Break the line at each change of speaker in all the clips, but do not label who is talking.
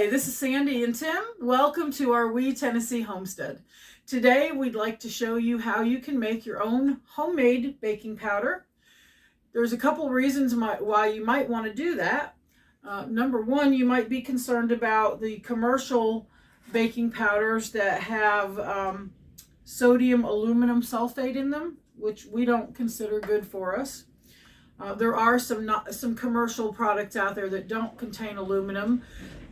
Hi, this is Sandy and Tim. Welcome to our Wee Tennessee homestead. Today we'd like to show you how you can make your own homemade baking powder. There's a couple reasons why you might want to do that. Number one, you might be concerned about the commercial baking powders that have sodium aluminum sulfate in them, which we don't consider good for us. There are some commercial products out there that don't contain aluminum,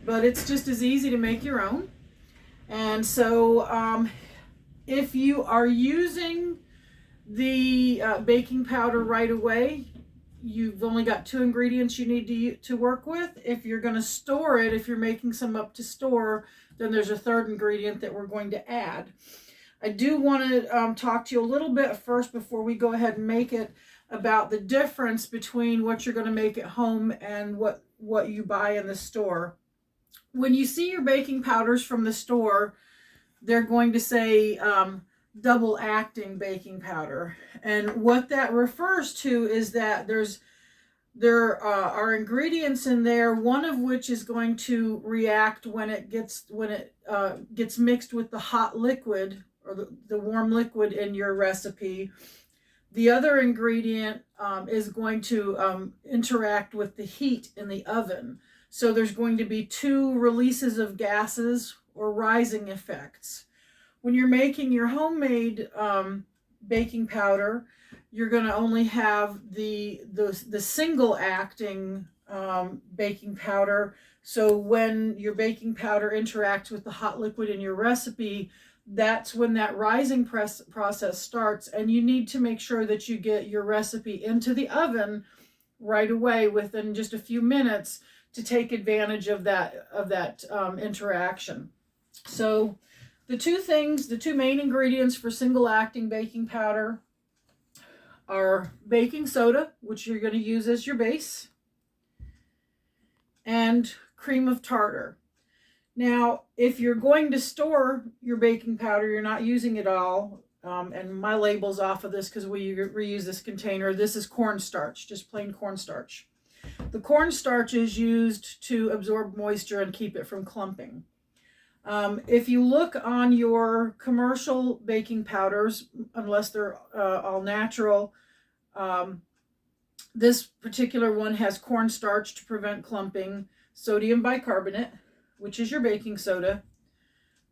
but it's just as easy to make your own. And so if you are using the baking powder right away, you've only got 2 ingredients you need to work with. If you're going to store it, if you're making some up to store, then there's a 3rd ingredient that we're going to add. I do want to talk to you a little bit first before we go ahead and make it about the difference between what you're going to make at home and what you buy in the store. When you see your baking powders from the store, they're going to say double acting baking powder. And what that refers to is that there are ingredients in there, one of which is going to react when it gets mixed with the hot liquid or the warm liquid in your recipe. The other ingredient is going to interact with the heat in the oven. So there's going to be 2 releases of gases or rising effects. When you're making your homemade baking powder, you're going to only have the single acting baking powder. So when your baking powder interacts with the hot liquid in your recipe, that's when that rising process starts, and you need to make sure that you get your recipe into the oven right away within just a few minutes to take advantage of that interaction. So the two main ingredients for single acting baking powder are baking soda, which you're going to use as your base, and cream of tartar. Now, if you're going to store your baking powder, you're not using it all, and my label's off of this because we reuse this container. This is cornstarch, just plain cornstarch. The cornstarch is used to absorb moisture and keep it from clumping. If you look on your commercial baking powders, unless they're all natural, this particular one has cornstarch to prevent clumping, sodium bicarbonate, which is your baking soda,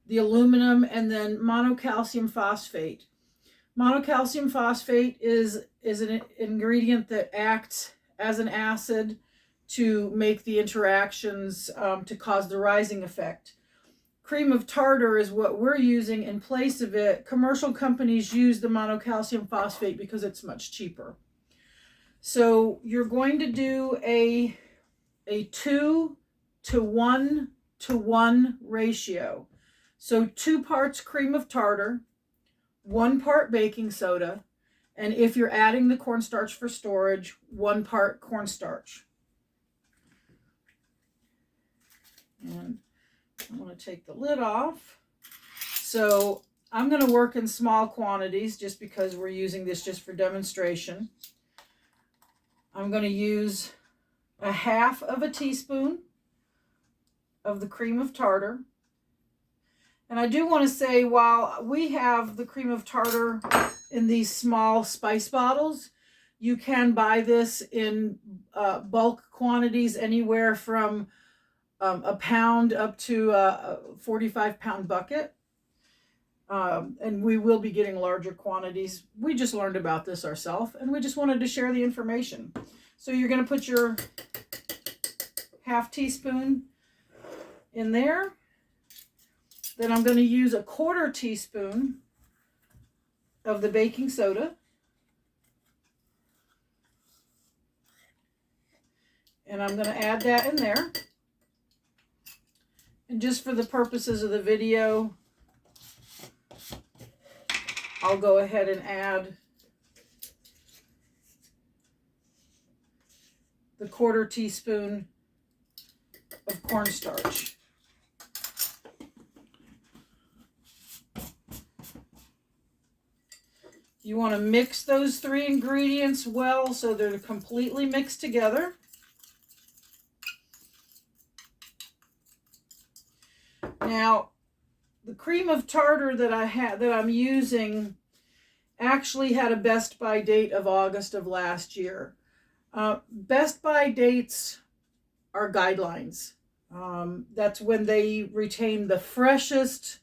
the aluminum, and then monocalcium phosphate. Monocalcium phosphate is an ingredient that acts as an acid to make the interactions to cause the rising effect. Cream of tartar is what we're using in place of it. Commercial companies use the monocalcium phosphate because it's much cheaper. So you're going to do a 2 to 1 to 1 ratio. So 2 parts cream of tartar, 1 part baking soda, and if you're adding the cornstarch for storage, 1 part cornstarch. And I'm going to take the lid off. So I'm going to work in small quantities just because we're using this just for demonstration. I'm going to use 1/2 teaspoon of the cream of tartar. And I do want to say, while we have the cream of tartar in these small spice bottles, you can buy this in bulk quantities, anywhere from a pound up to a 45-pound bucket. And we will be getting larger quantities. We just learned about this ourselves, and we just wanted to share the information. So you're going to put your 1/2 teaspoon in there. Then I'm going to use a 1/4 teaspoon of the baking soda. And I'm going to add that in there. And just for the purposes of the video, I'll go ahead and add the 1/4 teaspoon of cornstarch. You want to mix those 3 ingredients well so they're completely mixed together. Now, the cream of tartar that I'm using actually had a best by date of August of last year. Best by dates are guidelines. That's when they retain the freshest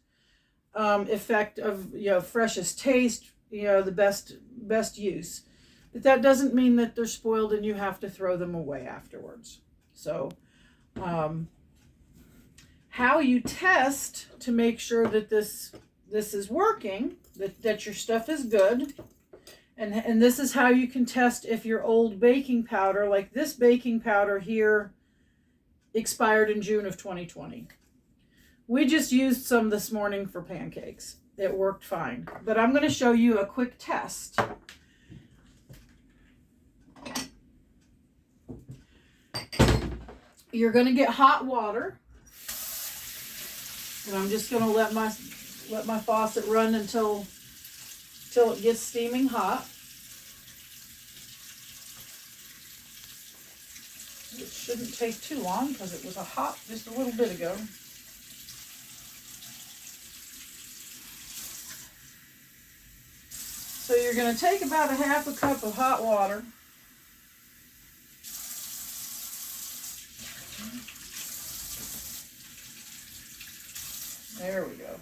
effect of, freshest taste, the best use. But that doesn't mean that they're spoiled and you have to throw them away afterwards. So, how you test to make sure that this is working, that your stuff is good, and this is how you can test if your old baking powder, like this baking powder here, expired in June of 2020. We just used some this morning for pancakes. It worked fine. But I'm going to show you a quick test. You're going to get hot water. And I'm just going to let my faucet run until it gets steaming hot. It shouldn't take too long because it was hot just a little bit ago. So you're going to take about a half a cup of hot water. There we go.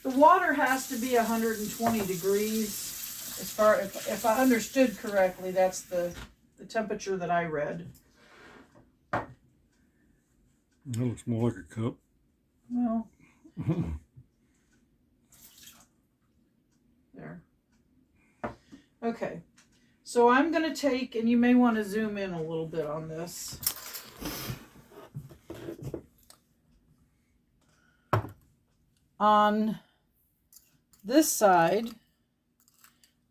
The water has to be 120 degrees. As far if I understood correctly, that's the temperature that I read.
That looks more like a cup.
Well, there. Okay, so I'm going to take, and you may want to zoom in a little bit on this. On this side,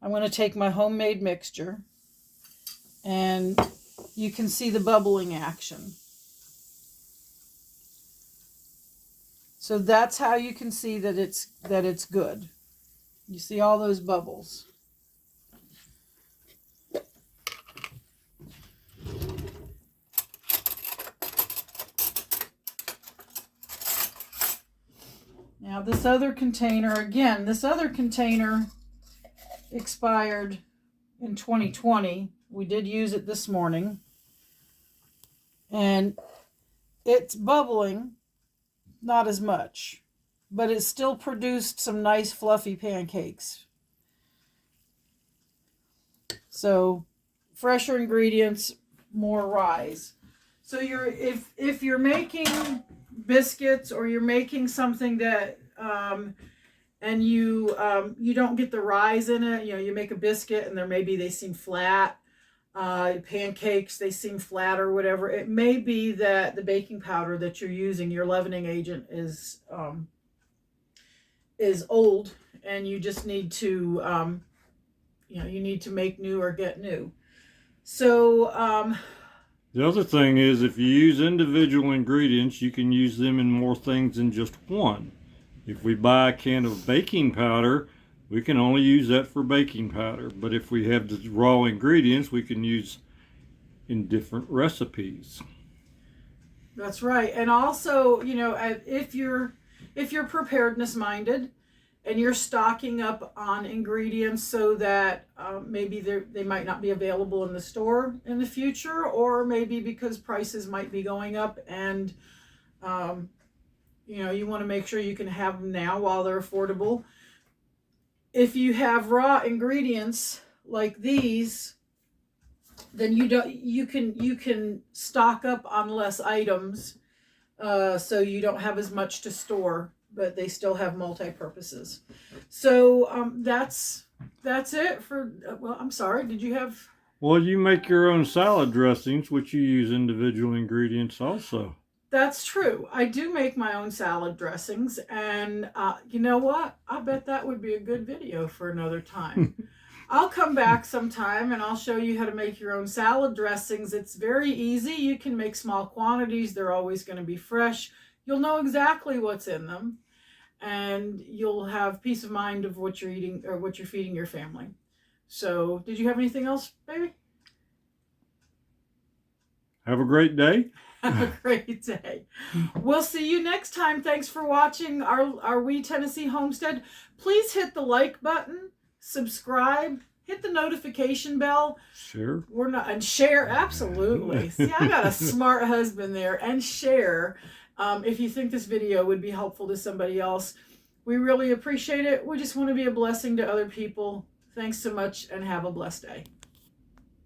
I'm going to take my homemade mixture, and you can see the bubbling action. So that's how you can see that it's good. You see all those bubbles. Now this other container, again, expired in 2020. We did use it this morning. And it's bubbling, not as much, but it still produced some nice fluffy pancakes. So fresher ingredients, more rise. So if you're making biscuits or you're making something that and you don't get the rise in it, you make a biscuit and they seem flat, pancakes, they seem flat or whatever, it may be that the baking powder that you're using, your leavening agent, is old, and you just need to you need to make new or get new. So
the other thing is, if you use individual ingredients, you can use them in more things than just one. If we buy a can of baking powder, we can only use that for baking powder. But if we have the raw ingredients, we can use in different recipes.
That's right. And also, if you're preparedness minded and you're stocking up on ingredients so that maybe they might not be available in the store in the future, or maybe because prices might be going up and you want to make sure you can have them now while they're affordable. If you have raw ingredients like these, then you can stock up on less items, so you don't have as much to store, but they still have multi-purposes. So that's it for, well, I'm sorry, did you have?
Well, you make your own salad dressings, which you use individual ingredients also.
That's true. I do make my own salad dressings, and you know what? I bet that would be a good video for another time. I'll come back sometime and I'll show you how to make your own salad dressings. It's very easy. You can make small quantities. They're always going to be fresh. You'll know exactly what's in them, and you'll have peace of mind of what you're eating or what you're feeding your family. So, did you have anything else, baby?
Have a great day.
Have a great day. We'll see you next time. Thanks for watching our We Tennessee Homestead. Please hit the like button, subscribe, hit the notification bell.
Share.
And share, absolutely. See, I got a smart husband there. And share if you think this video would be helpful to somebody else. We really appreciate it. We just want to be a blessing to other people. Thanks so much and have a blessed day.